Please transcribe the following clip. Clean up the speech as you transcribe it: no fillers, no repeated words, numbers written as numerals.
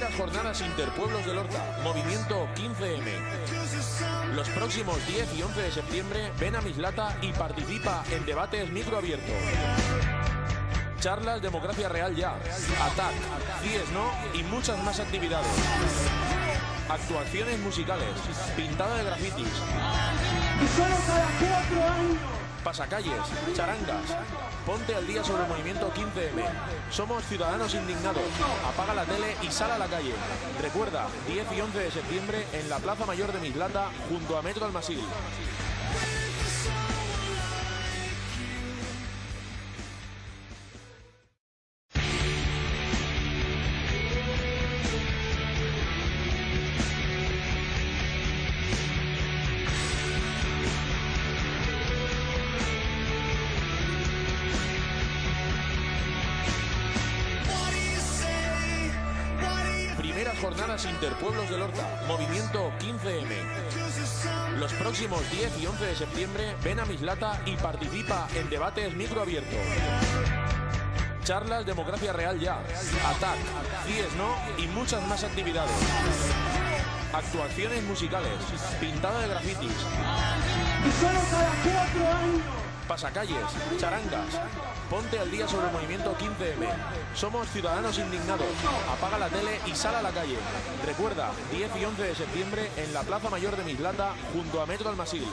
Primeras jornadas Interpueblos del Horta, Movimiento 15M. Los próximos 10 y 11 de septiembre ven a Mislata y participa en debates microabiertos. Charlas Democracia Real Ya, ATAC, CIES No y muchas más actividades. Actuaciones musicales, pintada de grafitis. Y solo cada 4 años. Pasacalles, charangas. Ponte al día sobre el movimiento 15M. Somos ciudadanos indignados. Apaga la tele y sal a la calle. Recuerda, 10 y 11 de septiembre en la Plaza Mayor de Mislata, junto a Metro Almasil. Primeras jornadas Interpueblos del Horta, Movimiento 15M. Los próximos 10 y 11 de septiembre ven a Mislata y participa en debates microabiertos. Charlas Democracia Real Ya, ATAC, CIES No y muchas más actividades. Actuaciones musicales, pintada de grafitis. Y solo cada 4 años. Pasacalles, charangas. Ponte al día sobre el movimiento 15M. Somos ciudadanos indignados. Apaga la tele y sal a la calle. Recuerda, 10 y 11 de septiembre en la Plaza Mayor de Mislata, junto a Metro Almasil.